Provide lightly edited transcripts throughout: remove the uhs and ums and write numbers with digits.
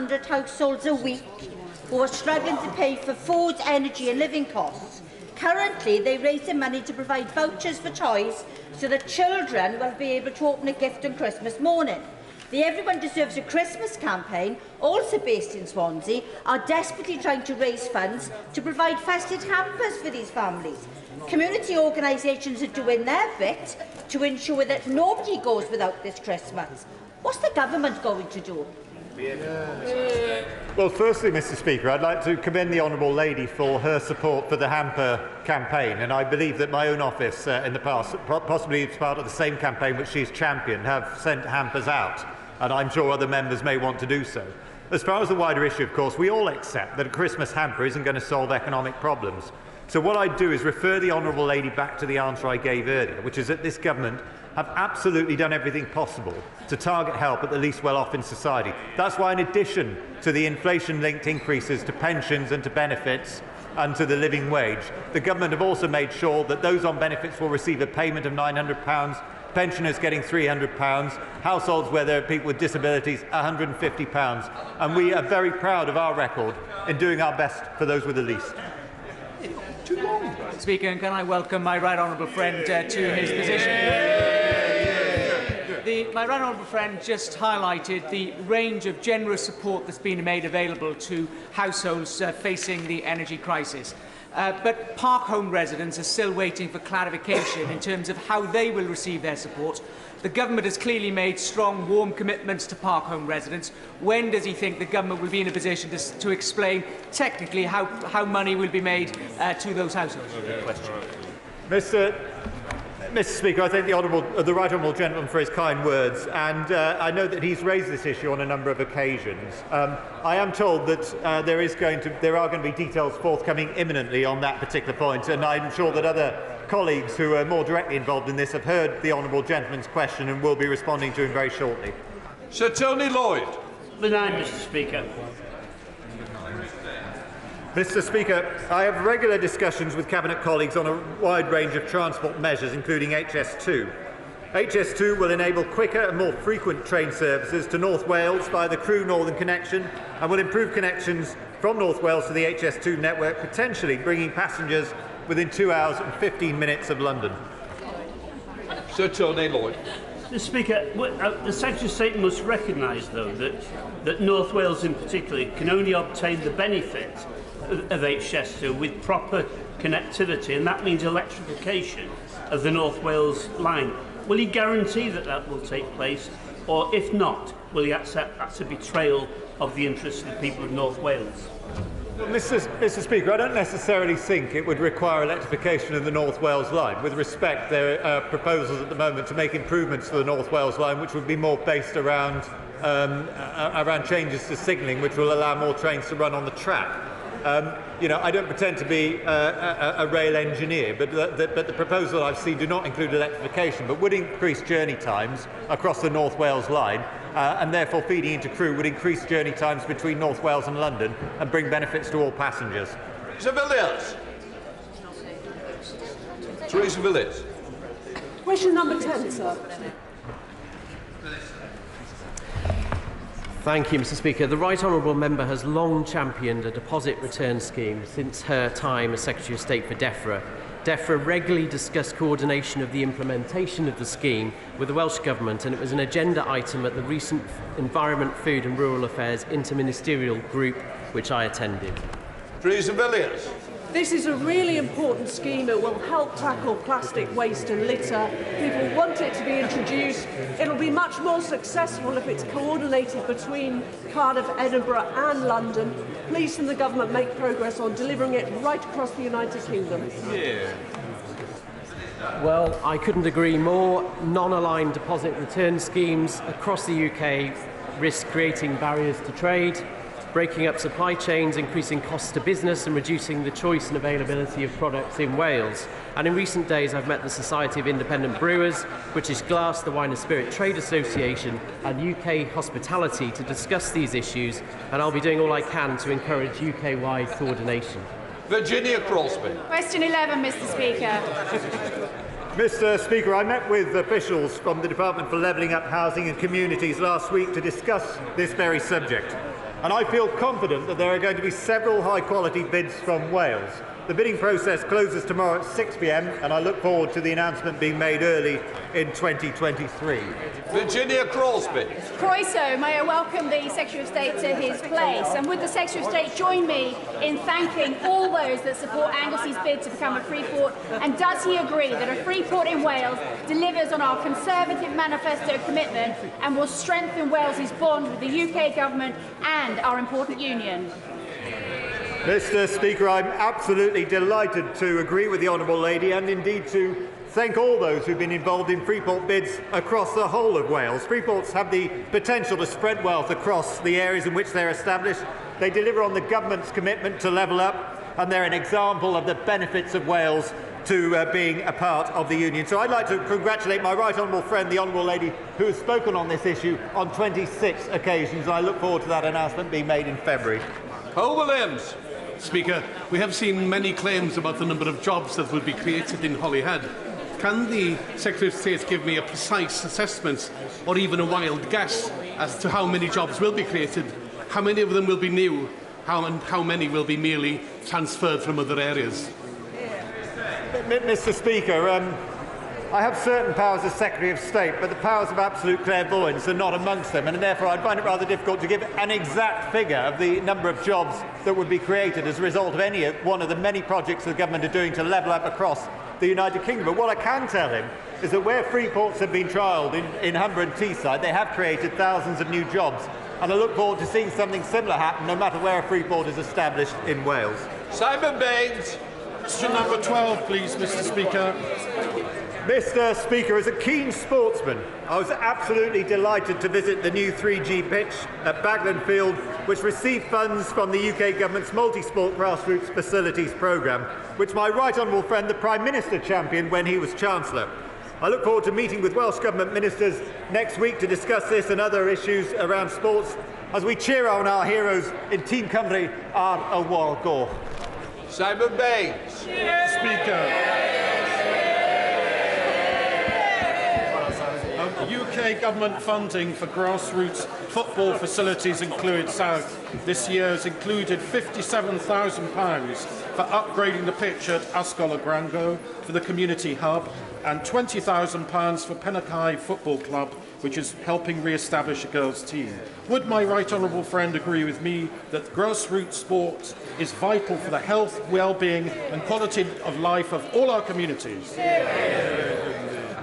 1,500 households a week who are struggling to pay for food, energy and living costs. Currently, they raise the money to provide vouchers for toys so that children will be able to open a gift on Christmas morning. The Everyone Deserves a Christmas campaign, also based in Swansea, are desperately trying to raise funds to provide festive hampers for these families. Community organisations are doing their bit to ensure that nobody goes without this Christmas. What's the government going to do? Well, firstly, Mr Speaker, I'd like to commend the Honourable Lady for her support for the hamper campaign, and I believe that my own office in the past, possibly as part of the same campaign which she's championed, have sent hampers out, and I'm sure other members may want to do so. As far as the wider issue, of course, we all accept that a Christmas hamper isn't going to solve economic problems. So what I'd do is refer the Honourable Lady back to the answer I gave earlier, which is that this government have absolutely done everything possible to target help at the least well-off in society. That's why, in addition to the inflation-linked increases to pensions and to benefits and to the living wage, the government have also made sure that those on benefits will receive a payment of £900, pensioners getting £300, households where there are people with disabilities £150, and we are very proud of our record in doing our best for those with the least. Speaker, and can I welcome my right honourable friend to his position? My right honourable friend just highlighted the range of generous support that's been made available to households facing the energy crisis. But Park Home residents are still waiting for clarification in terms of how they will receive their support. The government has clearly made strong, warm commitments to Park Home residents. When does he think the government will be in a position to explain technically how money will be made to those households? Mr Speaker, I thank the right honourable gentleman for his kind words, and I know that he's raised this issue on a number of occasions. I am told that there are going to be details forthcoming imminently on that particular point, and I'm sure that other colleagues who are more directly involved in this have heard the honourable gentleman's question and will be responding to him very shortly. Sir Tony Lloyd. Benign, Mr Speaker. Mr Speaker, I have regular discussions with Cabinet colleagues on a wide range of transport measures, including HS2. HS2 will enable quicker and more frequent train services to North Wales via the Crewe Northern Connection and will improve connections from North Wales to the HS2 network, potentially bringing passengers within 2 hours and 15 minutes of London. Sir Tony Lloyd. Mr Speaker, the Secretary of State must recognise, though, that North Wales in particular can only obtain the benefit of HS2 with proper connectivity, and that means electrification of the North Wales line. Will he guarantee that that will take place, or if not, will he accept that's a betrayal of the interests of the people of North Wales? Well, Mr Speaker, I don't necessarily think it would require electrification of the North Wales line. With respect, there are proposals at the moment to make improvements to the North Wales line which would be more based around changes to signalling, which will allow more trains to run on the track. I don't pretend to be a rail engineer, but the proposal I've seen do not include electrification, but would increase journey times across the North Wales line, and therefore feeding into Crewe would increase journey times between North Wales and London and bring benefits to all passengers. Sir Villiers. Theresa Villiers. Question number 10, sir. Thank you, Mr Speaker. The Right Honourable Member has long championed a deposit return scheme since her time as Secretary of State for DEFRA. DEFRA regularly discussed coordination of the implementation of the scheme with the Welsh Government, and it was an agenda item at the recent Environment, Food and Rural Affairs Interministerial Group, which I attended. Theresa Villiers. This is a really important scheme. It will help tackle plastic waste and litter. People want it to be introduced. It'll be much more successful if it's coordinated between Cardiff, Edinburgh and London. Please, from the government, make progress on delivering it right across the United Kingdom. Yeah. Well, I couldn't agree more. Non-aligned deposit return schemes across the UK risk creating barriers to trade, breaking up supply chains, increasing costs to business and reducing the choice and availability of products in Wales. And in recent days I've met the Society of Independent Brewers, British Glass, the Wine and Spirit Trade Association and UK Hospitality to discuss these issues, and I'll be doing all I can to encourage UK-wide coordination. Virginia Crosby. Question 11, Mr Speaker. Mr Speaker, I met with officials from the Department for Levelling Up Housing and Communities last week to discuss this very subject. and I feel confident that there are going to be several high-quality bids from Wales. The bidding process closes tomorrow at 6 p.m, and I look forward to the announcement being made early in 2023. Virginia Crosby. Croeso, may I welcome the Secretary of State to his place, and would the Secretary of State join me in thanking all those that support Anglesey's bid to become a free port, and does he agree that a free port in Wales delivers on our Conservative manifesto commitment and will strengthen Wales's bond with the UK government and our important union? Mr. Speaker, I'm absolutely delighted to agree with the Honourable Lady, and indeed to thank all those who've been involved in Freeport bids across the whole of Wales. Freeports have the potential to spread wealth across the areas in which they're established. They deliver on the government's commitment to level up, and they're an example of the benefits of Wales to being a part of the Union. So I'd like to congratulate my right honourable friend, the Honourable Lady, who has spoken on this issue on 26 occasions, and I look forward to that announcement being made in February. Paul Williams. Speaker, we have seen many claims about the number of jobs that will be created in Holyhead. Can the Secretary of State give me a precise assessment, or even a wild guess, as to how many jobs will be created, how many of them will be new, and how many will be merely transferred from other areas? Mr. Speaker, I have certain powers as Secretary of State, but the powers of absolute clairvoyance are not amongst them, and therefore I find it rather difficult to give an exact figure of the number of jobs that would be created as a result of any one of the many projects the government are doing to level up across the United Kingdom. But what I can tell him is that where free ports have been trialled in Humber and Teesside, they have created thousands of new jobs, and I look forward to seeing something similar happen no matter where a free port is established in Wales. Simon Baines. Question number 12, please, Mr. Speaker. Mr. Speaker, as a keen sportsman, I was absolutely delighted to visit the new 3G pitch at Baglan Field, which received funds from the UK Government's Multi-Sport Grassroots Facilities programme, which my right honourable friend, the Prime Minister, championed when he was Chancellor. I look forward to meeting with Welsh Government ministers next week to discuss this and other issues around sports as we cheer on our heroes in Team Cymru ar y wal goch. Simon Baines. Speaker. UK government funding for grassroots football facilities in Clwyd South this year has included £57,000 for upgrading the pitch at Ascol y Grango for the community hub and £20,000 for Pennachi Football Club, which is helping re-establish a girls' team. Would my right honourable friend agree with me that grassroots sport is vital for the health, well-being and quality of life of all our communities?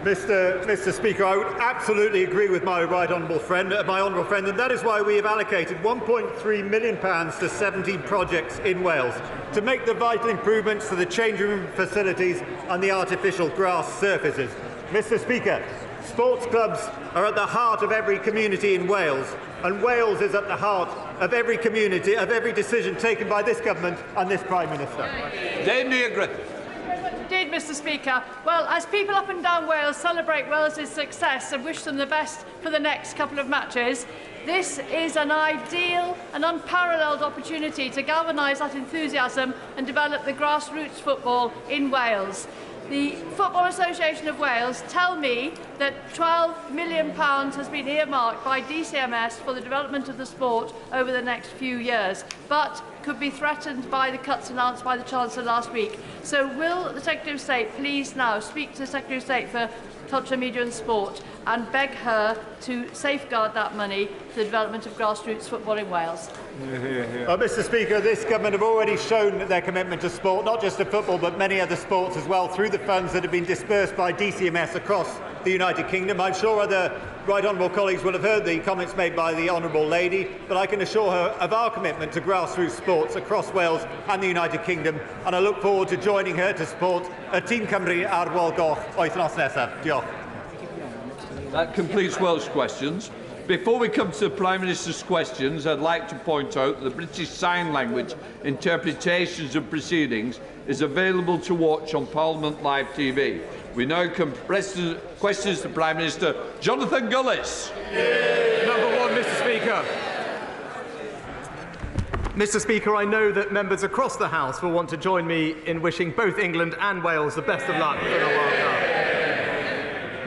Mr. Speaker, I would absolutely agree with my honourable friend, and that is why we have allocated £1.3 million to 17 projects in Wales to make the vital improvements to the changing room facilities and the artificial grass surfaces. Mr. Speaker, sports clubs are at the heart of every community in Wales, and Wales is at the heart of every community, of every decision taken by this government and this Prime Minister. Damien Griffith. Indeed, Mr. Speaker. Well, as people up and down Wales celebrate Wales's success and wish them the best for the next couple of matches, this is an ideal and unparalleled opportunity to galvanise that enthusiasm and develop the grassroots football in Wales. The Football Association of Wales tell me that £12 million has been earmarked by DCMS for the development of the sport over the next few years, but could be threatened by the cuts announced by the Chancellor last week. So will the Secretary of State please now speak to the Secretary of State for Culture, Media and Sport and beg her to safeguard that money for the development of grassroots football in Wales? Mr. Speaker, this government have already shown their commitment to sport, not just to football but many other sports as well, through the funds that have been dispersed by DCMS across the United Kingdom. I'm sure other right honourable colleagues will have heard the comments made by the Honourable Lady, but I can assure her of our commitment to grassroots sports across Wales and the United Kingdom, and I look forward to joining her to support a Team Cymru ar wal goch wythnos nesaf. Diolch. That completes Welsh questions. Before we come to the Prime Minister's questions, I'd like to point out that the British Sign Language interpretations of proceedings is available to watch on Parliament Live TV. We now come to questions to Prime Minister Jonathan Gullis. Number one, Mr. Speaker. Mr. Speaker, I know that members across the House will want to join me in wishing both England and Wales the best of luck for the World Cup.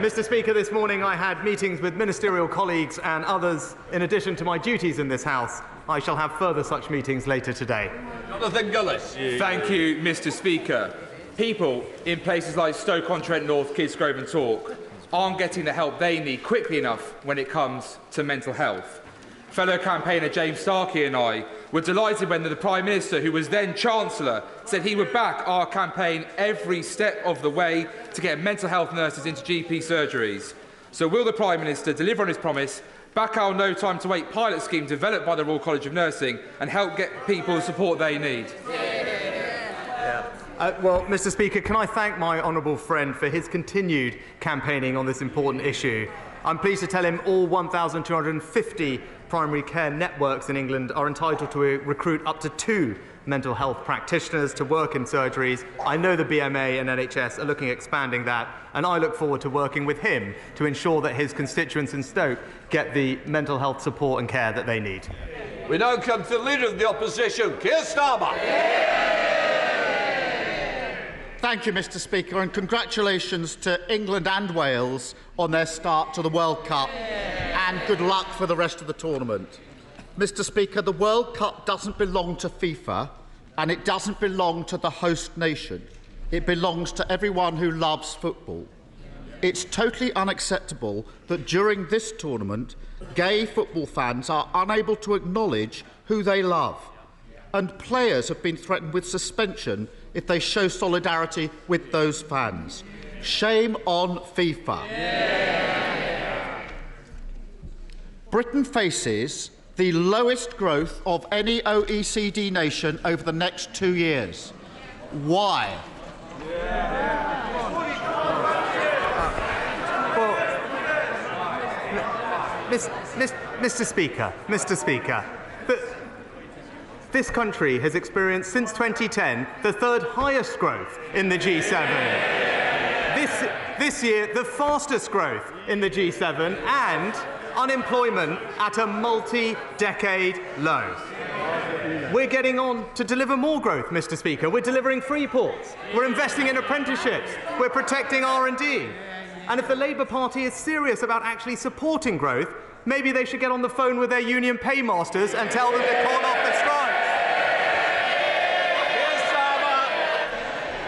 Mr. Speaker, this morning I had meetings with ministerial colleagues and others in addition to my duties in this House I shall have further such meetings later today. Jonathan Gullis. Thank you, Mr. Speaker. People in places like Stoke-on-Trent North, Kidsgrove and Tork aren't getting the help they need quickly enough when it comes to mental health. Fellow campaigner James Starkey and I were delighted when the Prime Minister, who was then Chancellor, said he would back our campaign every step of the way to get mental health nurses into GP surgeries. So will the Prime Minister deliver on his promise, back our No Time to Wait pilot scheme developed by the Royal College of Nursing and help get people the support they need? Well, Mr. Speaker, can I thank my honourable friend for his continued campaigning on this important issue. I'm pleased to tell him all 1,250 primary care networks in England are entitled to recruit up to 2 mental health practitioners to work in surgeries. I know the BMA and NHS are looking at expanding that, and I look forward to working with him to ensure that his constituents in Stoke get the mental health support and care that they need. We now come to the Leader of the Opposition, Keir Starmer. Thank you, Mr. Speaker, and congratulations to England and Wales on their start to the World Cup, and good luck for the rest of the tournament. Mr. Speaker, the World Cup doesn't belong to FIFA, and it doesn't belong to the host nation. It belongs to everyone who loves football. It's totally unacceptable that during this tournament, gay football fans are unable to acknowledge who they love, and players have been threatened with suspension if they show solidarity with those fans. Shame on FIFA. Britain faces the lowest growth of any OECD nation over the next 2 years. Why? Mr. Speaker, this country has experienced since 2010 the 3rd highest growth in the G7. This year, the fastest growth in the G7, and unemployment at a multi-decade low. We're getting on to deliver more growth, Mr. Speaker. We're delivering free ports. We're investing in apprenticeships. We're protecting R&D. And if the Labour Party is serious about actually supporting growth, maybe they should get on the phone with their union paymasters and tell them to call off the strikes.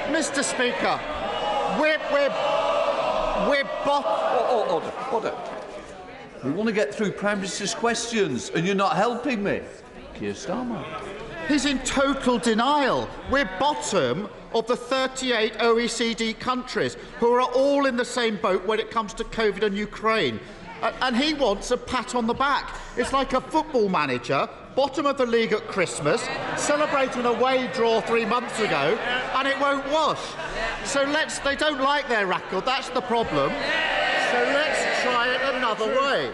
Mr. Speaker, Order. We want to get through Prime Minister's questions, and you're not helping me. Keir Starmer. He's in total denial. We're bottom of the 38 OECD countries who are all in the same boat when it comes to COVID and Ukraine. And he wants a pat on the back. It's like a football manager, bottom of the league at Christmas, celebrating an away draw 3 months ago, and it won't wash. So they don't like their record, that's the problem. So let's try it another way.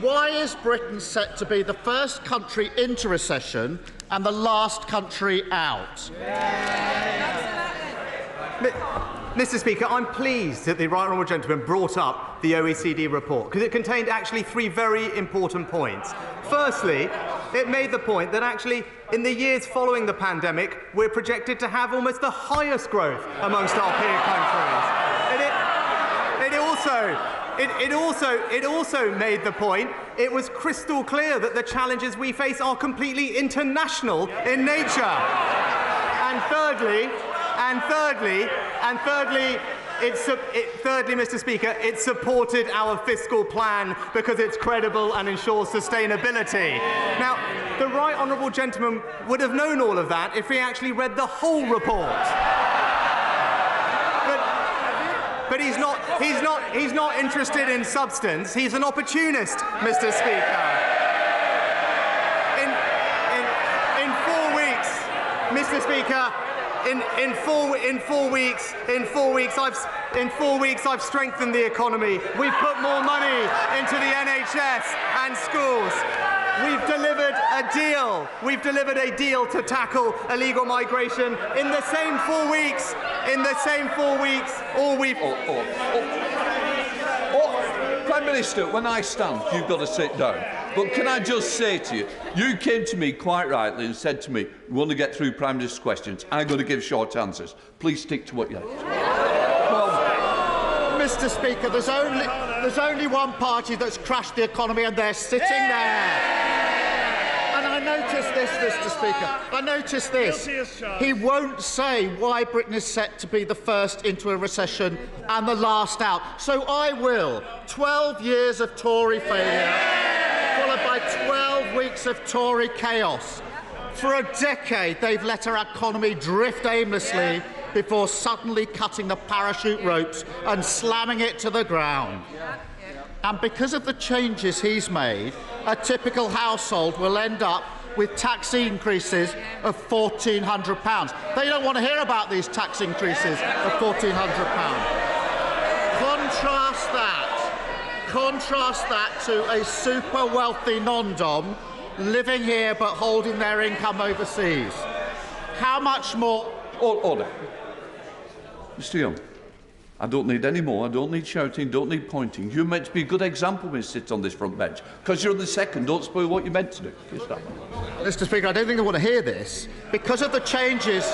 Why is Britain set to be the first country into recession and the last country out? Mr. Speaker, I'm pleased that the Right Honourable Gentleman brought up the OECD report, because it contained actually 3 very important points. Firstly, it made the point that actually in the years following the pandemic, we're projected to have almost the highest growth amongst our peer countries. It also made the point, it was crystal clear that the challenges we face are completely international in nature. And thirdly, Mr. Speaker, it supported our fiscal plan because it's credible and ensures sustainability. Now, the Right Honourable Gentleman would have known all of that if he actually read the whole report. But he's not interested in substance. He's an opportunist, Mr. Speaker. In 4 weeks, Mr. Speaker, in 4 weeks, I've strengthened the economy. We've put more money into the NHS and schools. We've delivered a deal. We've delivered a deal to tackle illegal migration in the same 4 weeks. Prime Minister, when I stand, you've got to sit down. But can I just say to you, you came to me quite rightly and said to me, we want to get through Prime Minister's questions. I'm going to give short answers. Please stick to what you have. Mr. Speaker, there's only one party that's crashed the economy, and they're sitting there. And I know noticed this, Mr. Speaker. I noticed this. He won't say why Britain is set to be the first into a recession and the last out. So I will. 12 years of Tory failure, followed by 12 weeks of Tory chaos. For a decade, they've let our economy drift aimlessly before suddenly cutting the parachute ropes and slamming it to the ground. And because of the changes he's made, a typical household will end up with tax increases of £1,400. They don't want to hear about these tax increases of £1,400. Contrast that to a super wealthy non-dom living here but holding their income overseas. How much more? Order. Mr. Young, I don't need any more. I don't need shouting, don't need pointing. You're meant to be a good example when you sit on this front bench. Because you're the second, don't spoil what you're meant to do. Mr. Speaker, I don't think they want to hear this. Because of the changes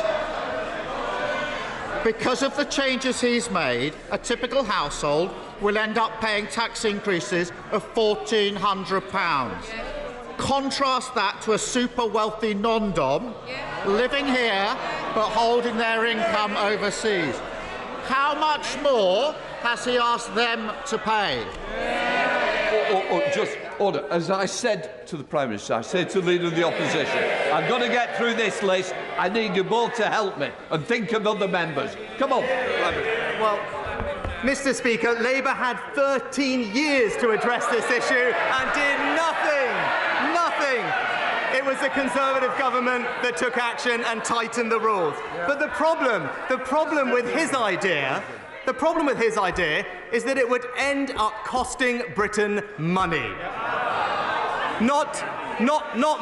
he's made, a typical household will end up paying tax increases of £1,400. Contrast that to a super wealthy non-dom living here but holding their income overseas. How much more has he asked them to pay? Just order. As I said to the Prime Minister, I said to the Leader of the Opposition, I've got to get through this list. I need you both to help me and think of other members. Come on. Well, Mr. Speaker, Labour had 13 years to address this issue and did nothing. Nothing. It was the Conservative government that took action and tightened the rules. But the problem with his idea is that it would end up costing Britain money. Not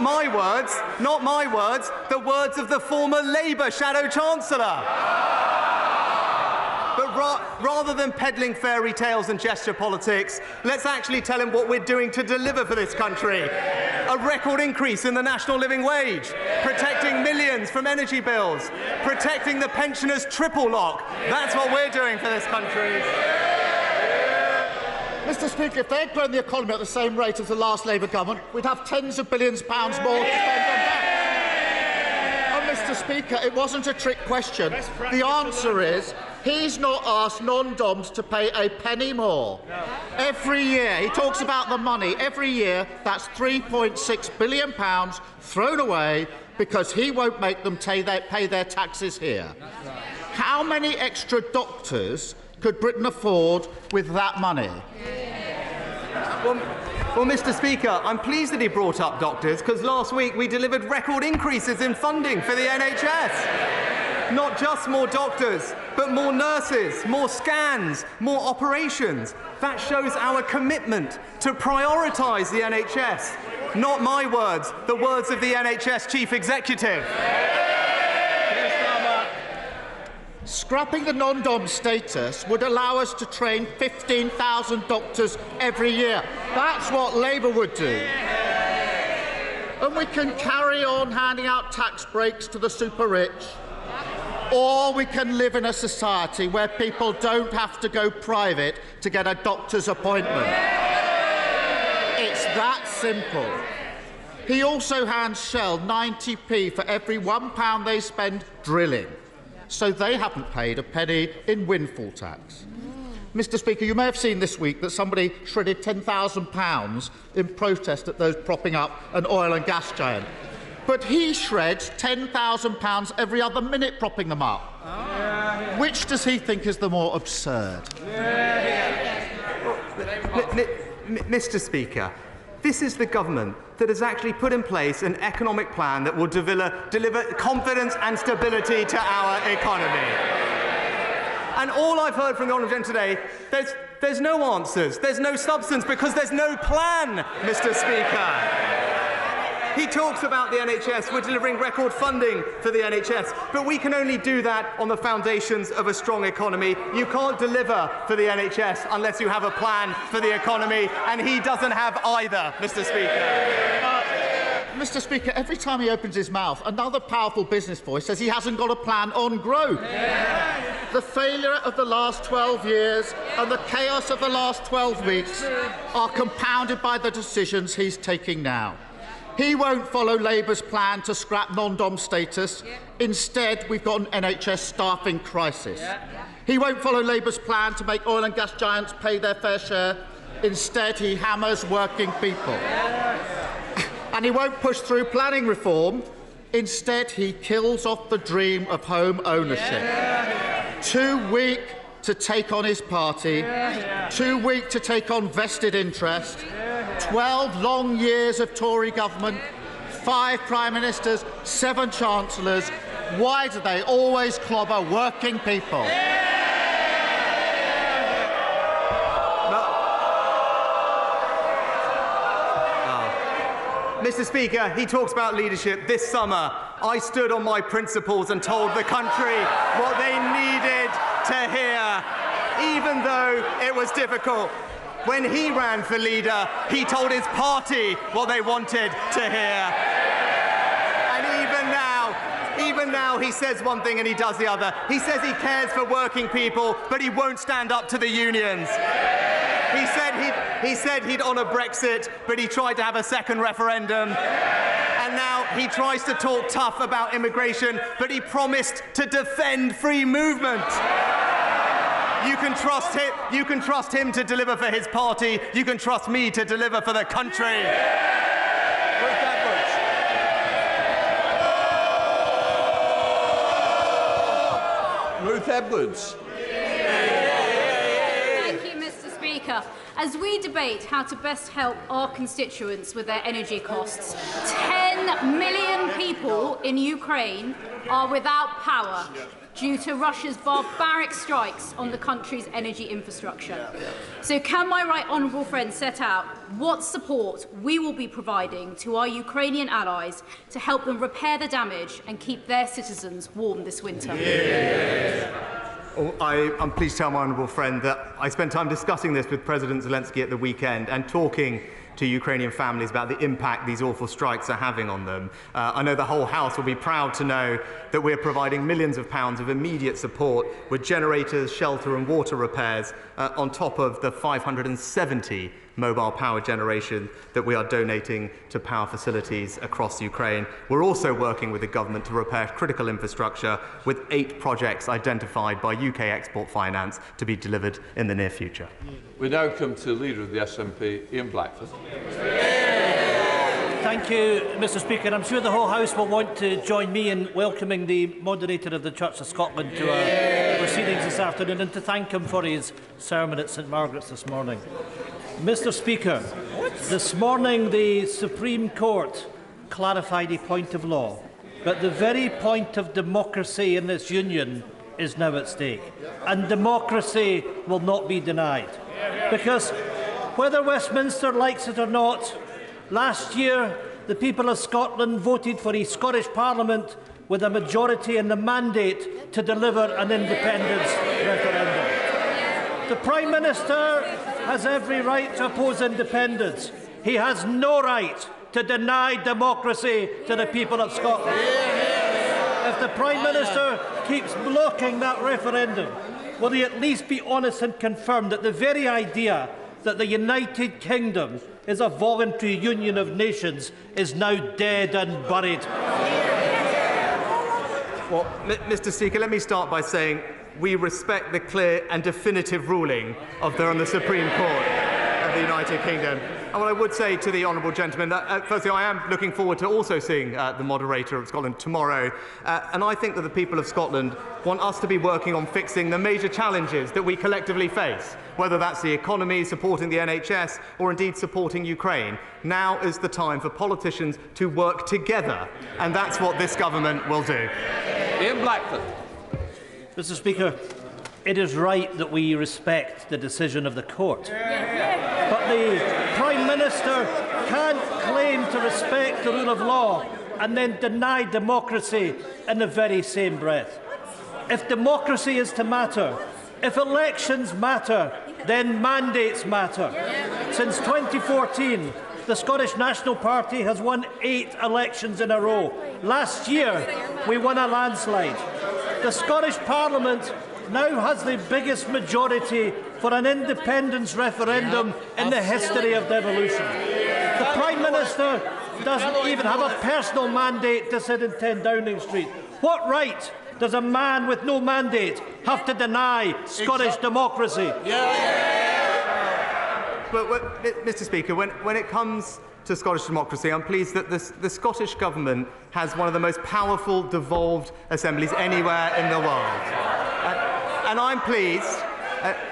my words, the words of the former Labour Shadow Chancellor. But rather than peddling fairy tales and gesture politics, let's actually tell him what we're doing to deliver for this country. A record increase in the national living wage, protecting millions from energy bills, protecting the pensioners' triple lock. That's what we're doing for this country. Mr. Speaker, if they'd grown the economy at the same rate as the last Labour government, we'd have tens of billions of pounds more to spend on that. Mr. Speaker, it wasn't a trick question. The answer is he's not asked non-doms to pay a penny more. Every year, he talks about the money. Every year, that's £3.6 billion thrown away because he won't make them pay their taxes here. How many extra doctors could Britain afford with that money? Well, Mr. Speaker, I'm pleased that he brought up doctors, because last week we delivered record increases in funding for the NHS. Not just more doctors, but more nurses, more scans, more operations. That shows our commitment to prioritise the NHS. Not my words, the words of the NHS Chief Executive. Scrapping the non-dom status would allow us to train 15,000 doctors every year. That's what Labour would do. And we can carry on handing out tax breaks to the super rich, or we can live in a society where people don't have to go private to get a doctor's appointment. It's that simple. He also hands Shell 90p for every £1 they spend drilling. So they haven't paid a penny in windfall tax. Mr. Speaker, you may have seen this week that somebody shredded £10,000 in protest at those propping up an oil and gas giant. But he shreds £10,000 every other minute propping them up. Which does he think is the more absurd? Mr. Speaker, this is the government that has actually put in place an economic plan that will deliver confidence and stability to our economy. And all I've heard from the Honourable Gentleman today, there's no answers, there's no substance, because there's no plan, Mr. Speaker. He talks about the NHS, we're delivering record funding for the NHS, but we can only do that on the foundations of a strong economy. You can't deliver for the NHS unless you have a plan for the economy, and he doesn't have either, Mr. Speaker. Mr. Speaker, every time he opens his mouth, another powerful business voice says he hasn't got a plan on growth. The failure of the last 12 years and the chaos of the last 12 weeks are compounded by the decisions he's taking now. He won't follow Labour's plan to scrap non-dom status. Instead, we've got an NHS staffing crisis. He won't follow Labour's plan to make oil and gas giants pay their fair share. Instead, he hammers working people. And he won't push through planning reform. Instead, he kills off the dream of home ownership. Too weak to take on his party, too weak to take on vested interest. 12 long years of Tory government, 5 Prime Ministers, 7 Chancellors. Why do they always clobber working people? Mr. Speaker, he talks about leadership. This summer, I stood on my principles and told the country what they needed to hear, even though it was difficult. When he ran for leader, he told his party what they wanted to hear. And even now, he says one thing and he does the other. He says he cares for working people, but he won't stand up to the unions. He said he'd honour Brexit, but he tried to have a second referendum. And now he tries to talk tough about immigration, but he promised to defend free movement. You can trust him to deliver for his party. You can trust me to deliver for the country. Ruth Edwards. Thank you, Mr. Speaker. As we debate how to best help our constituents with their energy costs, 10 million people in Ukraine are without power due to Russia's barbaric strikes on the country's energy infrastructure. So can my right honourable friend set out what support we will be providing to our Ukrainian allies to help them repair the damage and keep their citizens warm this winter? I'm pleased to tell my honourable friend that I spent time discussing this with President Zelensky at the weekend and talking to Ukrainian families about the impact these awful strikes are having on them. I know the whole House will be proud to know that we're providing millions of pounds of immediate support with generators, shelter and water repairs on top of the 570 mobile power generation that we are donating to power facilities across Ukraine. We're also working with the government to repair critical infrastructure with 8 projects identified by UK Export Finance to be delivered in the near future. We now come to the Leader of the SNP, Ian Blackford. Thank you, Mr. Speaker. I'm sure the whole House will want to join me in welcoming the moderator of the Church of Scotland to our proceedings this afternoon and to thank him for his sermon at St Margaret's this morning. Mr. Speaker, this morning the Supreme Court clarified a point of law, but the very point of democracy in this union is now at stake, and democracy will not be denied. Because whether Westminster likes it or not, last year the people of Scotland voted for a Scottish Parliament with a majority and the mandate to deliver an independence referendum. The Prime Minister has every right to oppose independence. He has no right to deny democracy to the people of Scotland. If the Prime Minister keeps blocking that referendum, will he at least be honest and confirm that the very idea that the United Kingdom is a voluntary union of nations is now dead and buried? Well, Mr. Speaker, let me start by saying we respect the clear and definitive ruling of the Supreme Court of the United Kingdom. And what I would say to the honourable gentleman, that firstly, I am looking forward to also seeing the moderator of Scotland tomorrow. And I think that the people of Scotland want us to be working on fixing the major challenges that we collectively face, whether that's the economy, supporting the NHS, or indeed supporting Ukraine. Now is the time for politicians to work together, and that's what this government will do. Ian Blackford. Mr. Speaker, it is right that we respect the decision of the court. But the Prime Minister can't claim to respect the rule of law and then deny democracy in the very same breath. If democracy is to matter, if elections matter, then mandates matter. Since 2014, the Scottish National Party has won 8 elections in a row. Last year, we won a landslide. The Scottish Parliament now has the biggest majority for an independence referendum in the history of devolution. The Prime Minister doesn't even have a personal mandate to sit in 10 Downing Street? What right does a man with no mandate have to deny Scottish democracy? But, Mr. Speaker, when it comes to Scottish democracy, I'm pleased that the Scottish Government has one of the most powerful devolved assemblies anywhere in the world. And I'm pleased,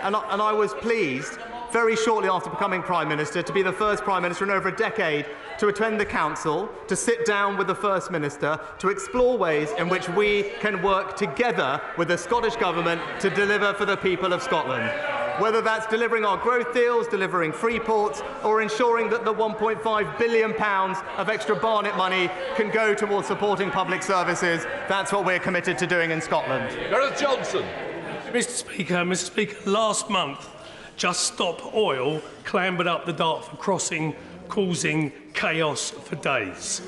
and I was pleased very shortly after becoming Prime Minister to be the first Prime Minister in over a decade to attend the Council, to sit down with the First Minister, to explore ways in which we can work together with the Scottish Government to deliver for the people of Scotland. Whether that's delivering our growth deals, delivering free ports, or ensuring that the £1.5 billion of extra Barnet money can go towards supporting public services, that's what we're committed to doing in Scotland. Gareth Johnson. Mr. Speaker, last month, Just Stop Oil clambered up the Dartford crossing, causing chaos for days.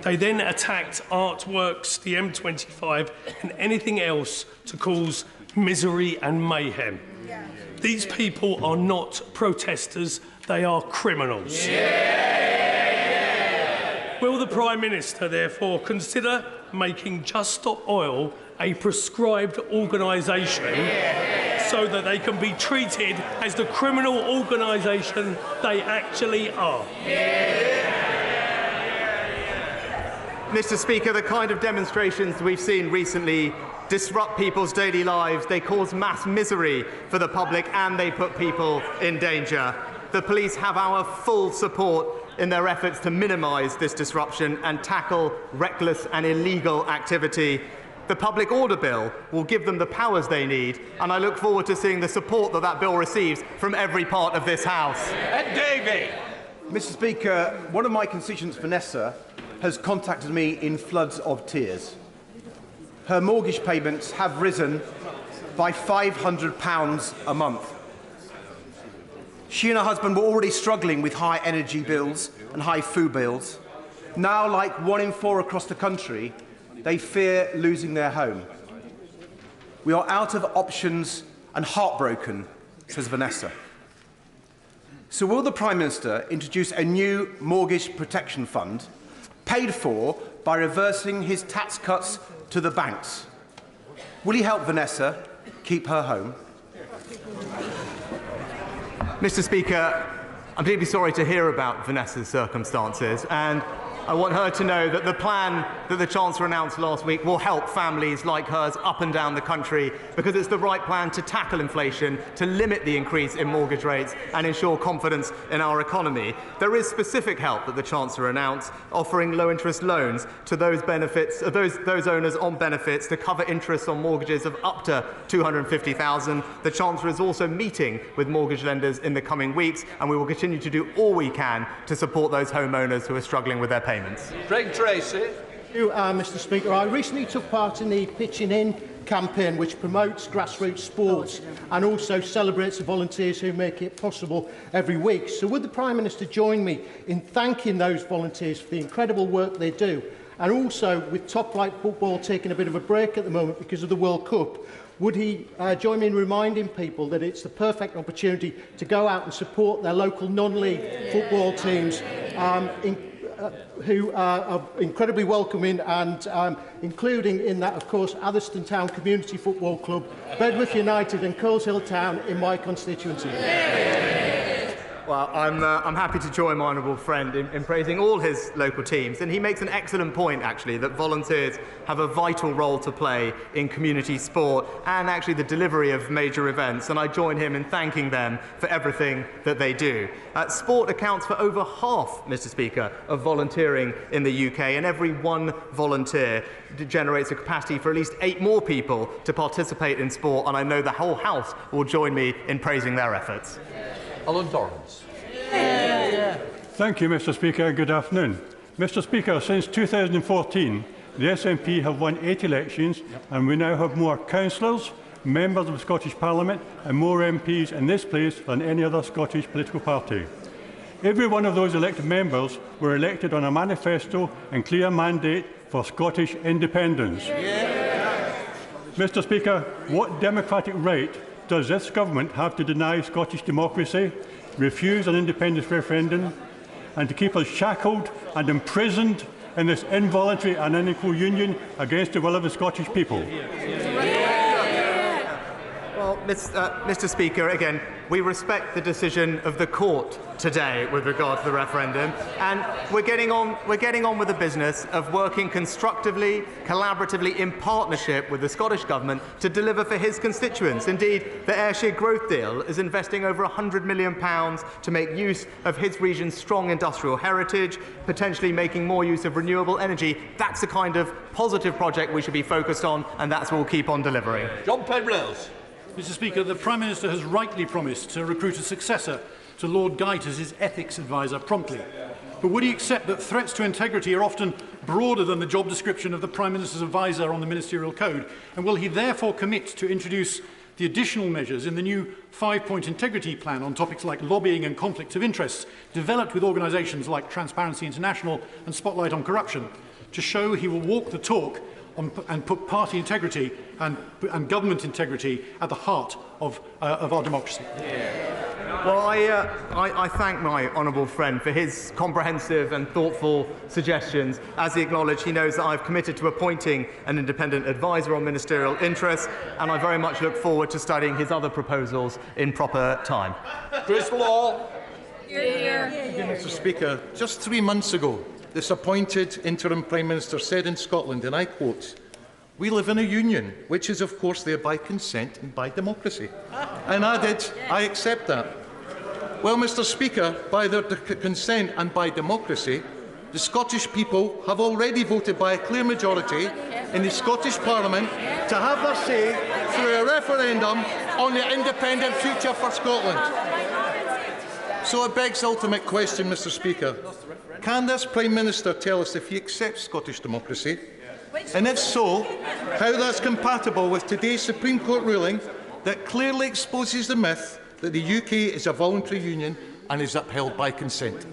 They then attacked artworks, the M25, and anything else to cause misery and mayhem. These people are not protesters, they are criminals. Will the Prime Minister therefore consider making Just Stop Oil a prescribed organisation so that they can be treated as the criminal organisation they actually are? Mr. Speaker, the kind of demonstrations we've seen recently disrupt people's daily lives, they cause mass misery for the public, and they put people in danger. The police have our full support in their efforts to minimise this disruption and tackle reckless and illegal activity. The Public Order Bill will give them the powers they need, and I look forward to seeing the support that that bill receives from every part of this House. Davey. Mr. Speaker, one of my constituents, Vanessa, has contacted me in floods of tears. Her mortgage payments have risen by £500 a month. She and her husband were already struggling with high energy bills and high food bills. Now, like 1 in 4 across the country, they fear losing their home. We are out of options and heartbroken, says Vanessa. So will the Prime Minister introduce a new mortgage protection fund paid for by reversing his tax cuts to the banks? Will he help Vanessa keep her home? Mr. Speaker, I'm deeply sorry to hear about Vanessa's circumstances, and I want her to know that the plan that the Chancellor announced last week will help families like hers up and down the country, because it's the right plan to tackle inflation, to limit the increase in mortgage rates and ensure confidence in our economy. There is specific help that the Chancellor announced, offering low-interest loans to those owners on benefits to cover interest on mortgages of up to $250,000. The Chancellor is also meeting with mortgage lenders in the coming weeks, and we will continue to do all we can to support those homeowners who are struggling with their payments. Greg Tracy. Thank you, Mr. Speaker. I recently took part in the Pitching In campaign, which promotes grassroots sports and also celebrates the volunteers who make it possible every week. So would the Prime Minister join me in thanking those volunteers for the incredible work they do? And also, with top-flight football taking a bit of a break at the moment because of the World Cup, would he join me in reminding people that it's the perfect opportunity to go out and support their local non-league football teams who are incredibly welcoming, and including in that, of course, Atherstone Town Community Football Club, Bedworth United and Coleshill Town in my constituency. Well, I'm happy to join my honourable friend in praising all his local teams, and he makes an excellent point, actually, that volunteers have a vital role to play in community sport and actually the delivery of major events, and I join him in thanking them for everything that they do. Sport accounts for over half, Mr. Speaker, of volunteering in the UK, and every one volunteer generates a capacity for at least 8 more people to participate in sport, and I know the whole House will join me in praising their efforts. Alan Dorrance. Thank you, Mr. Speaker. Good afternoon. Mr. Speaker, since 2014, the SNP have won 8 elections, and we now have more councillors, members of the Scottish Parliament, and more MPs in this place than any other Scottish political party. Every one of those elected members were elected on a manifesto and clear mandate for Scottish independence. Mr. Speaker, what democratic right does this government have to deny Scottish democracy, refuse an independence referendum, and to keep us shackled and imprisoned in this involuntary and unequal union against the will of the Scottish people. Well, Mr. Speaker, again, we respect the decision of the court today with regard to the referendum, and we're getting on with the business of working constructively, collaboratively, in partnership with the Scottish Government to deliver for his constituents. Indeed, the Ayrshire Growth Deal is investing over £100 million to make use of his region's strong industrial heritage, potentially making more use of renewable energy. That's the kind of positive project we should be focused on, and that's what we'll keep on delivering. John Penrose. Mr. Speaker, the Prime Minister has rightly promised to recruit a successor to Lord Geit as his ethics adviser promptly. But would he accept that threats to integrity are often broader than the job description of the Prime Minister's adviser on the Ministerial Code? And will he therefore commit to introduce the additional measures in the new 5-point integrity plan on topics like lobbying and conflicts of interest, developed with organisations like Transparency International and Spotlight on Corruption, to show he will walk the talk and put party integrity and government integrity at the heart of our democracy? Well, I thank my honourable friend for his comprehensive and thoughtful suggestions. As he acknowledged, he knows that I've committed to appointing an independent adviser on ministerial interests, and I very much look forward to studying his other proposals in proper time. Chris Law. Mr. Speaker, just 3 months ago, this appointed interim Prime Minister said in Scotland, and I quote, "We live in a union, which is of course there by consent and by democracy." And added, "I accept that." Well, Mr. Speaker, by their consent and by democracy, the Scottish people have already voted by a clear majority in the Scottish Parliament to have their say through a referendum on the independent future for Scotland. So it begs the ultimate question, Mr. Speaker. Can this Prime Minister tell us if he accepts Scottish democracy? And if so, how that's compatible with today's Supreme Court ruling that clearly exposes the myth that the UK is a voluntary union and is upheld by consent?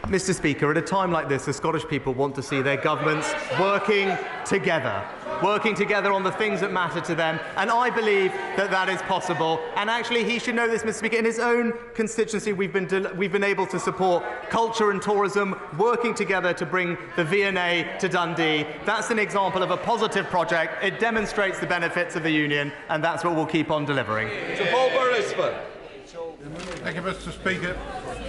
Mr. Speaker, at a time like this, the Scottish people want to see their governments working together on the things that matter to them, and I believe that that is possible. And actually, he should know this, Mr. Speaker. In his own constituency, we've been able to support culture and tourism, working together to bring the V&A to Dundee. That's an example of a positive project. It demonstrates the benefits of the union, and that's what we'll keep on delivering. Sir Paul Beresford. Thank you, Mr. Speaker.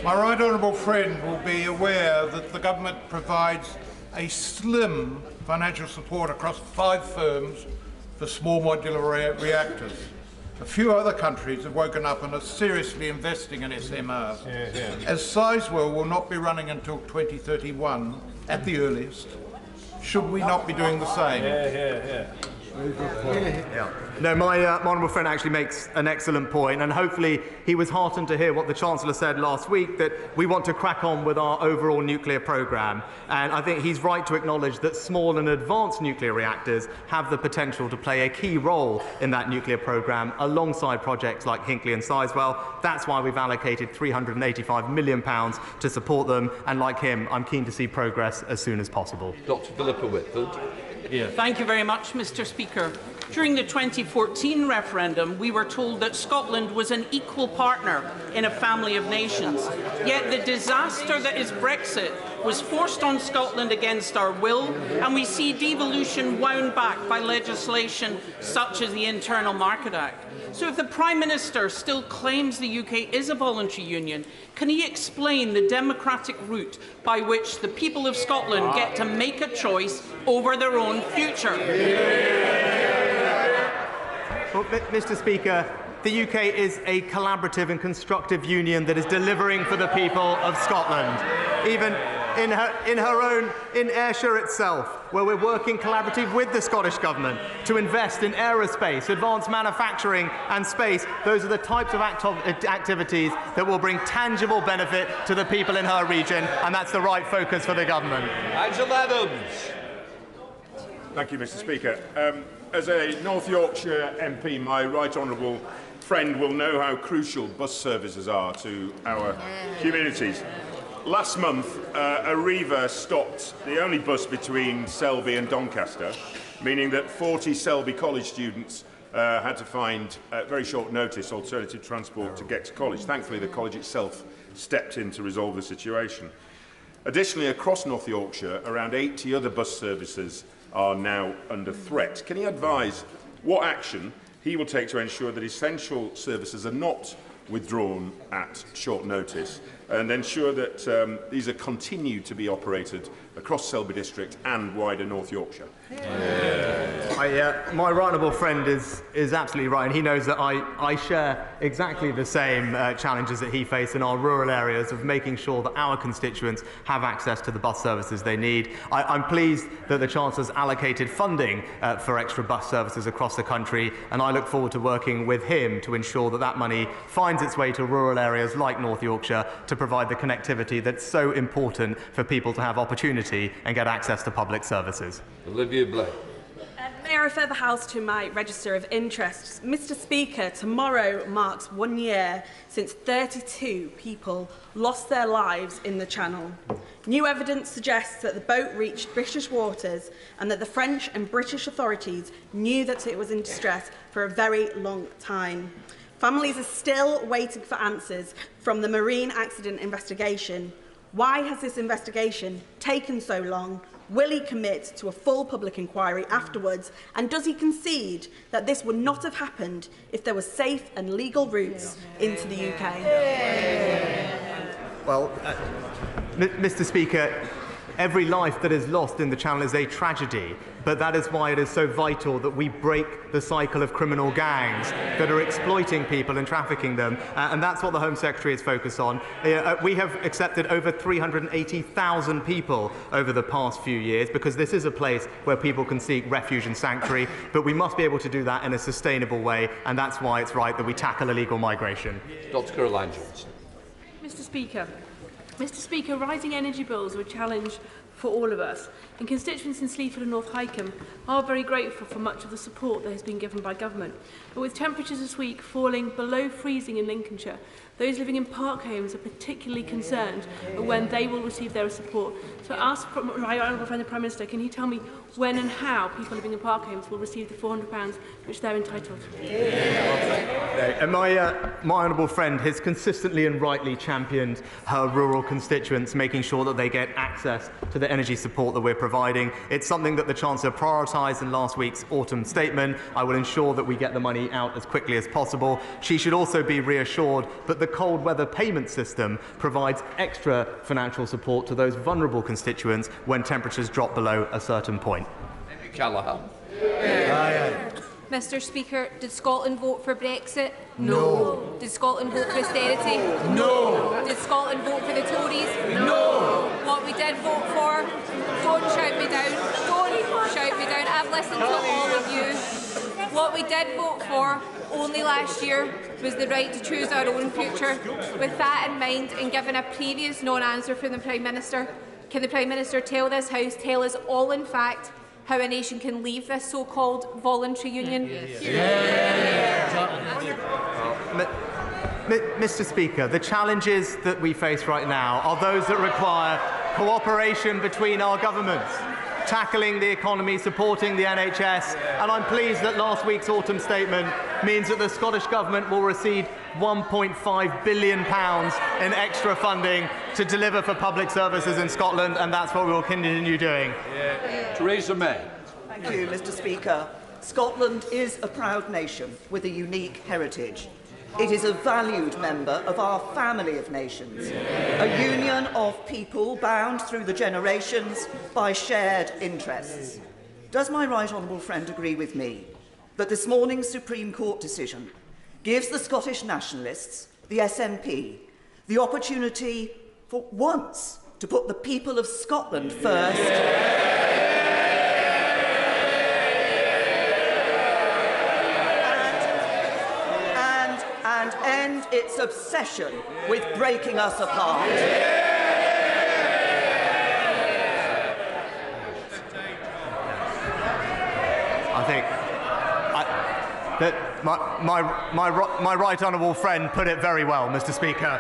My right honourable friend will be aware that the government provides a slim financial support across 5 firms for small modular reactors. A few other countries have woken up and are seriously investing in SMRs. As Sizewell will not be running until 2031 at the earliest, should we not be doing the same? No, my honourable friend actually makes an excellent point, and hopefully he was heartened to hear what the Chancellor said last week, that we want to crack on with our overall nuclear programme. And I think he's right to acknowledge that small and advanced nuclear reactors have the potential to play a key role in that nuclear programme alongside projects like Hinkley and Sizewell. That's why we've allocated £385 million to support them, and like him, I'm keen to see progress as soon as possible. Dr. Philippa Whitford. Thank you very much, Mr. Speaker. During the 2014 referendum, we were told that Scotland was an equal partner in a family of nations. Yet the disaster that is Brexit was forced on Scotland against our will, and we see devolution wound back by legislation such as the Internal Market Act. So if the Prime Minister still claims the UK is a voluntary union, can he explain the democratic route by which the people of Scotland get to make a choice over their own future? Well, Mr. Speaker, the UK is a collaborative and constructive union that is delivering for the people of Scotland. Even in Ayrshire itself, where we're working collaboratively with the Scottish Government to invest in aerospace, advanced manufacturing and space. Those are the types of activities that will bring tangible benefit to the people in her region, and that's the right focus for the Government. Angela Adams. Thank you, Mr. Speaker. As a North Yorkshire MP, my right honourable friend will know how crucial bus services are to our communities. Last month, Arriva stopped the only bus between Selby and Doncaster, meaning that 40 Selby College students had to find, at very short notice, alternative transport to get to college. Thankfully, the college itself stepped in to resolve the situation. Additionally, across North Yorkshire, around 80 other bus services are now under threat. Can he advise what action he will take to ensure that essential services are not withdrawn at short notice and ensure that these are continued to be operated across Selby District and wider North Yorkshire? My right honourable friend is absolutely right, and he knows that I share exactly the same challenges that he faces in our rural areas of making sure that our constituents have access to the bus services they need. I'm pleased that the Chancellor's allocated funding for extra bus services across the country, and I look forward to working with him to ensure that that money finds its way to rural areas like North Yorkshire to provide the connectivity that's so important for people to have opportunity and get access to public services. Olivia Blake. May I refer the House to my register of interests? Mr. Speaker, tomorrow marks 1 year since 32 people lost their lives in the Channel. New evidence suggests that the boat reached British waters and that the French and British authorities knew that it was in distress for a very long time. Families are still waiting for answers from the Marine Accident Investigation. Why has this investigation taken so long? Will he commit to a full public inquiry afterwards? And does he concede that this would not have happened if there were safe and legal routes into the UK? Well, Mr. Speaker, every life that is lost in the Channel is a tragedy, but that is why it is so vital that we break the cycle of criminal gangs that are exploiting people and trafficking them, and that's what the Home Secretary is focused on. We have accepted over 380,000 people over the past few years because this is a place where people can seek refuge and sanctuary, but we must be able to do that in a sustainable way, and that's why it's right that we tackle illegal migration. Dr. Caroline Johnson. Mr. Speaker, rising energy bills are a challenge for all of us, and constituents in Sleaford and North Hykeham are very grateful for much of the support that has been given by government. But with temperatures this week falling below freezing in Lincolnshire, those living in park homes are particularly concerned when they will receive their support. So I ask my honourable friend the Prime Minister, can he tell me when and how people living in park homes will receive the £400 which they're entitled to? And my honourable friend has consistently and rightly championed her rural constituents, making sure that they get access to the energy support that we're providing. It's something that the Chancellor prioritised in last week's autumn statement. I will ensure that we get the money out as quickly as possible. She should also be reassured that the cold weather payment system provides extra financial support to those vulnerable constituents when temperatures drop below a certain point. Callaghan. Mr. Speaker, did Scotland vote for Brexit? No. Did Scotland vote for austerity? No. Did Scotland vote for the Tories? No. What we did vote for, don't shout me down, don't shout me down, I've listened to all of you. What we did vote for only last year was the right to choose our own future. With that in mind, and given a previous non-answer from the Prime Minister, can the Prime Minister tell this House, tell us all in fact, how a nation can leave this so-called voluntary union? Mr. Speaker, the challenges that we face right now are those that require cooperation between our governments, tackling the economy, supporting the NHS, and I'm pleased that last week's autumn statement means that the Scottish Government will receive £1.5 billion in extra funding to deliver for public services in Scotland, and that's what we will continue doing. Theresa May. Thank you, Mr. Speaker. Scotland is a proud nation with a unique heritage. It is a valued member of our family of nations, a union of people bound through the generations by shared interests. Does my right honourable friend agree with me that this morning's Supreme Court decision gives the Scottish nationalists, the SNP, the opportunity for once to put the people of Scotland first? And end its obsession with breaking us apart. I think that my right honourable friend put it very well, Mr. Speaker.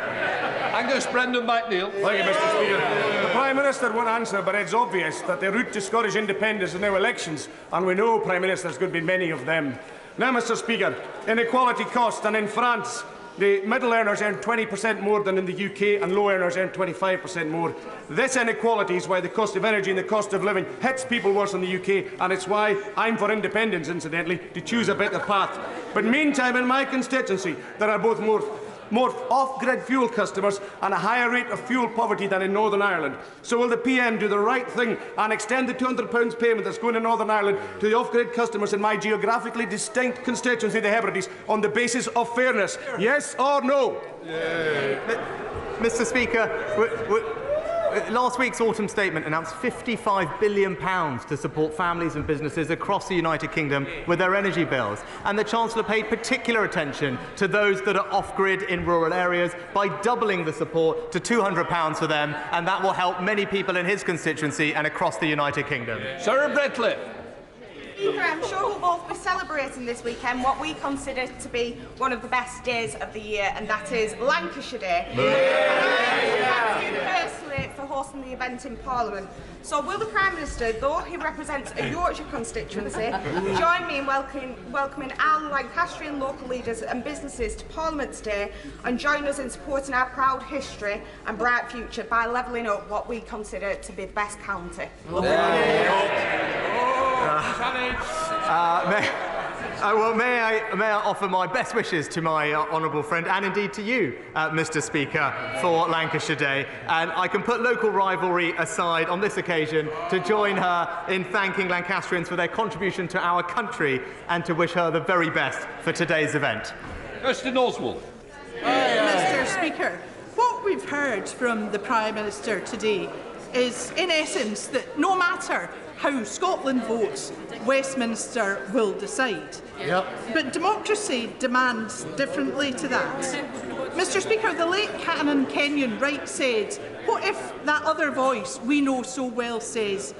Angus Brendan McNeill. Thank you, Mr. Speaker. The Prime Minister won't answer, but it's obvious that the route to Scottish independence is now elections, and we know, Prime Minister, there's going to be many of them. Now, Mr. Speaker, inequality cost, and in France, The middle earners earn 20% more than in the UK, and low earners earn 25% more. This inequality is why the cost of energy and the cost of living hits people worse in the UK, and it's why I'm for independence, incidentally, to choose a better path. But meantime, in my constituency, there are both more off-grid fuel customers and a higher rate of fuel poverty than in Northern Ireland. So will the PM do the right thing and extend the £200 payment that's going to Northern Ireland to the off-grid customers in my geographically distinct constituency, the Hebrides, on the basis of fairness? Yes or no? Mr. Speaker, last week's autumn statement announced £55 billion to support families and businesses across the United Kingdom with their energy bills. And the Chancellor paid particular attention to those that are off-grid in rural areas by doubling the support to £200 for them, and that will help many people in his constituency and across the United Kingdom. Sarah Bretliff. Speaker, I'm sure we'll both be celebrating this weekend what we consider to be one of the best days of the year, and that is Lancashire Day. Thank you personally for hosting the event in Parliament. So will the Prime Minister, though he represents a Yorkshire constituency, join me in welcoming our Lancastrian local leaders and businesses to Parliament today, and join us in supporting our proud history and bright future by levelling up what we consider to be the best county? May I offer my best wishes to my honourable friend, and indeed to you, Mr. Speaker, for Lancashire Day. And I can put local rivalry aside on this occasion to join her in thanking Lancastrians for their contribution to our country and to wish her the very best for today's event. Kirsten Oswald. Mr. Speaker, what we've heard from the Prime Minister today is, in essence, that no matter how Scotland votes, Westminster will decide. Yep. But democracy demands differently to that. Mr. Speaker, the late Canon Kenyon Wright said, what if that other voice we know so well says,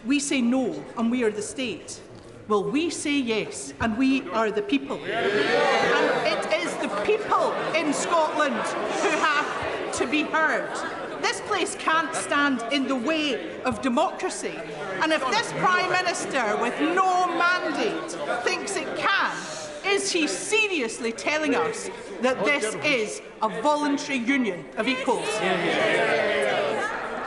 we say no and we are the state? Well, we say yes, and we are the people. And it is the people in Scotland who have to be heard. This place can't stand in the way of democracy. And if this Prime Minister, with no mandate, thinks it can, is he seriously telling us that this is a voluntary union of equals?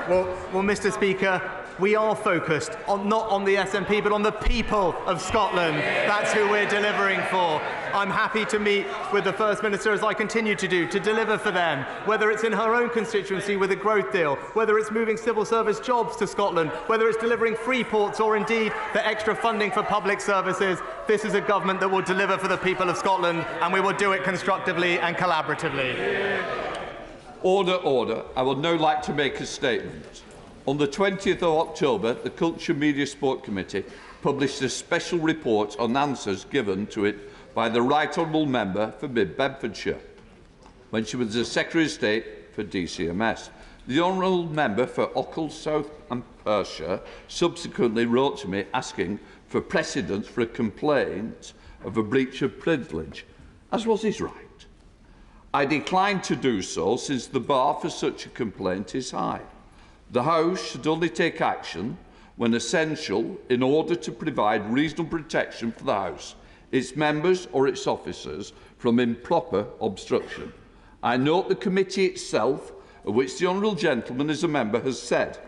Well, Mr. Speaker, we are focused not on the SNP, but on the people of Scotland. That's who we're delivering for. I'm happy to meet with the First Minister, as I continue to do, to deliver for them, whether it's in her own constituency with a growth deal, whether it's moving civil service jobs to Scotland, whether it's delivering free ports or indeed the extra funding for public services. This is a government that will deliver for the people of Scotland, and we will do it constructively and collaboratively. Order, order. I would now like to make a statement. On the 20th of October, the Culture, Media, Sport Committee published a special report on answers given to it by the Right Honourable Member for Mid-Bedfordshire when she was the Secretary of State for DCMS. The Honourable Member for Ochil, South and Perthshire subsequently wrote to me asking for precedence for a complaint of a breach of privilege, as was his right. I declined to do so since the bar for such a complaint is high. The House should only take action when essential in order to provide reasonable protection for the House, its members or its officers from improper obstruction. I note the committee itself, of which the honourable gentleman is a member, has said,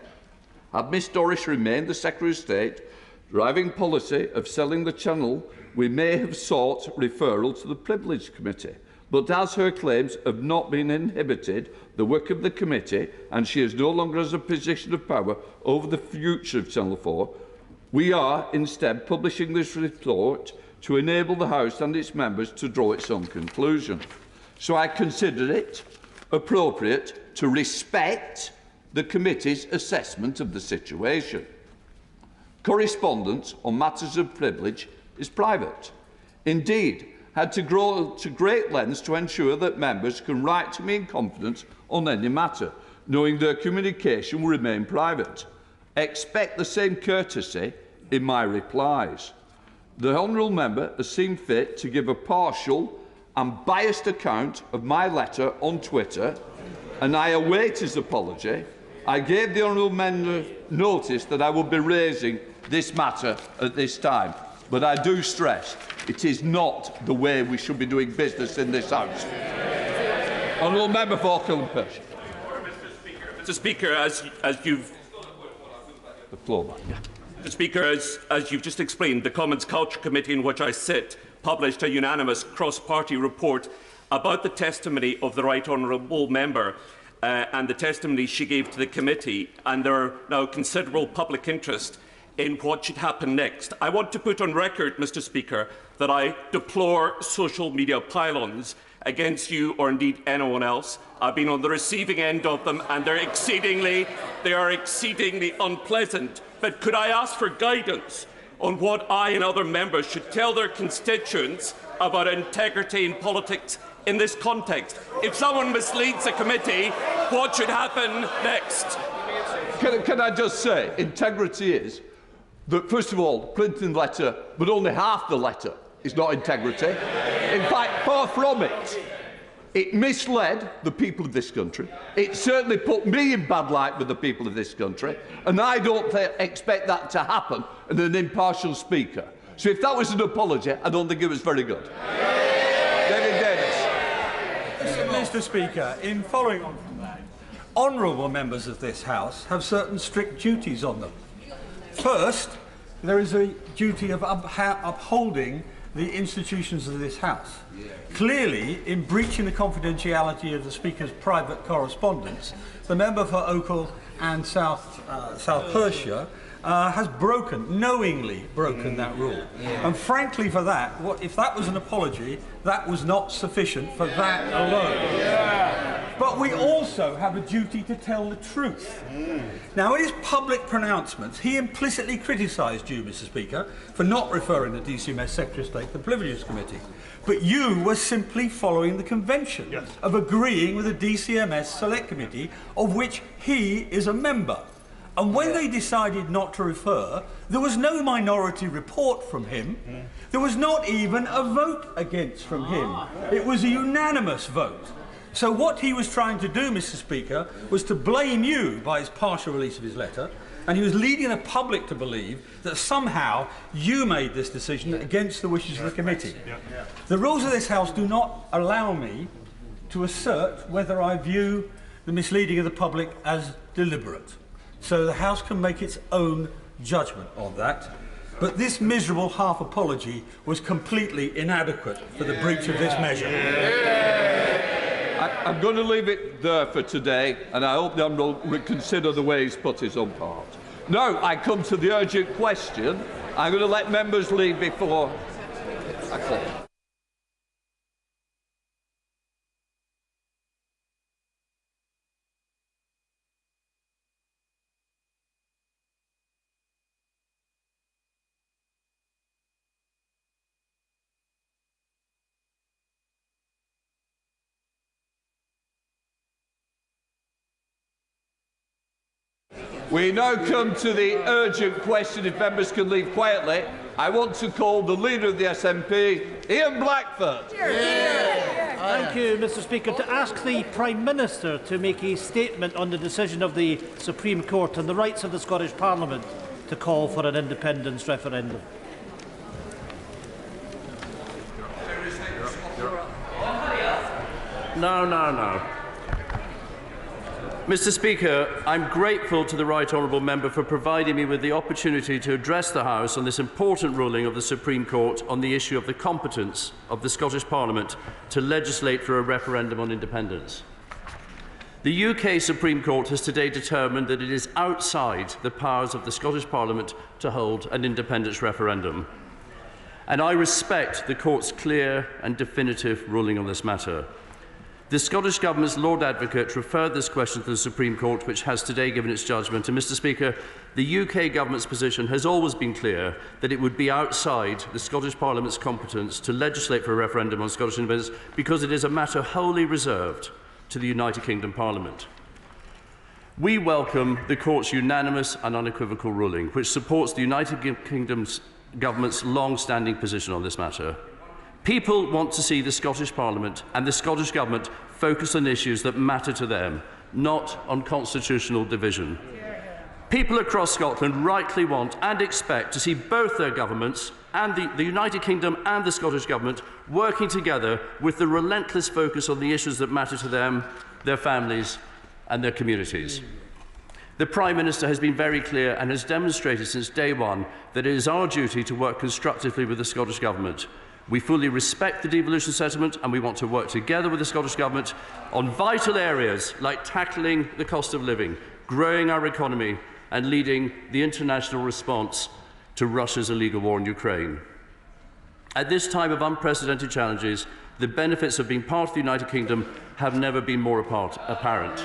had Miss Dorris remained the Secretary of State, driving policy of selling the channel, we may have sought referral to the Privilege Committee. But as her claims have not been inhibited, the work of the committee, and she is no longer has a position of power over the future of Channel 4, we are instead publishing this report to enable the House and its members to draw its own conclusion. So I consider it appropriate to respect the committee's assessment of the situation. Correspondence on matters of privilege is private. Indeed, had to go to great lengths to ensure that members can write to me in confidence on any matter, knowing their communication will remain private. Expect the same courtesy in my replies. The Honourable Member has seen fit to give a partial and biased account of my letter on Twitter, and I await his apology. I gave the Honourable Member notice that I would be raising this matter at this time, but I do stress it is not the way we should be doing business in this House. Honourable Member for Killen-Pershing. Mr. Speaker, as you've the floor, yeah. Mr. Speaker, as you've just explained, the Commons Culture Committee, in which I sit, published a unanimous cross-party report about the testimony of the Right Honourable Member and the testimony she gave to the committee, and there are now considerable public interest in what should happen next. I want to put on record, Mr. Speaker, that I deplore social media pylons against you or indeed anyone else. I've been on the receiving end of them, and they are exceedingly unpleasant. But could I ask for guidance on what I and other members should tell their constituents about integrity in politics in this context? If someone misleads a committee, what should happen next? Can I just say, integrity is that, first of all, the Clinton letter, but only half the letter, is not integrity. In fact, far from it. It misled the people of this country. It certainly put me in bad light with the people of this country, and I don't expect that to happen in an impartial speaker. So if that was an apology, I don't think it was very good. David Davis. Mr. Speaker, in following on from that, honourable members of this House have certain strict duties on them. First, there is a duty of upholding the institutions of this House. Clearly, in breaching the confidentiality of the Speaker's private correspondence, the member for Oakle and South Perthshire has knowingly broken that rule. And frankly, for that, if that was an apology, that was not sufficient for that alone. But we also have a duty to tell the truth. Now, in his public pronouncements, he implicitly criticised you, Mr. Speaker, for not referring the DCMS Secretary of State to the Privileges Committee. But you were simply following the convention of agreeing with the DCMS Select Committee, of which he is a member. And when they decided not to refer, there was no minority report from him. There was not even a vote against from him. It was a unanimous vote. So what he was trying to do, Mr. Speaker, was to blame you by his partial release of his letter, and he was leading the public to believe that somehow you made this decision against the wishes of the committee. The rules of this House do not allow me to assert whether I view the misleading of the public as deliberate. So the House can make its own judgment on that. But this miserable half apology was completely inadequate for the breach of this measure. I'm going to leave it there for today, and I hope the Honourable will reconsider the way he's put his own part. Now I come to the urgent question. I'm going to let members leave before I call. We now come to the urgent question. If members can leave quietly, I want to call the Leader of the SNP, Ian Blackford. Thank you, Mr. Speaker. To ask the Prime Minister to make a statement on the decision of the Supreme Court and the rights of the Scottish Parliament to call for an independence referendum. No. Mr. Speaker, I'm grateful to the Right Honourable Member for providing me with the opportunity to address the House on this important ruling of the Supreme Court on the issue of the competence of the Scottish Parliament to legislate for a referendum on independence. The UK Supreme Court has today determined that it is outside the powers of the Scottish Parliament to hold an independence referendum. And I respect the Court's clear and definitive ruling on this matter. The Scottish Government's Lord Advocate referred this question to the Supreme Court, which has today given its judgment. And, Mr. Speaker, the UK Government's position has always been clear that it would be outside the Scottish Parliament's competence to legislate for a referendum on Scottish independence because it is a matter wholly reserved to the United Kingdom Parliament. We welcome the Court's unanimous and unequivocal ruling, which supports the United Kingdom's Government's long-standing position on this matter. People want to see the Scottish Parliament and the Scottish Government focus on issues that matter to them, not on constitutional division. People across Scotland rightly want and expect to see both their governments and the United Kingdom and the Scottish Government working together with the relentless focus on the issues that matter to them, their families and their communities. The Prime Minister has been very clear and has demonstrated since day one that it is our duty to work constructively with the Scottish Government. We fully respect the devolution settlement and we want to work together with the Scottish Government on vital areas like tackling the cost of living, growing our economy and leading the international response to Russia's illegal war in Ukraine. At this time of unprecedented challenges, the benefits of being part of the United Kingdom have never been more apparent.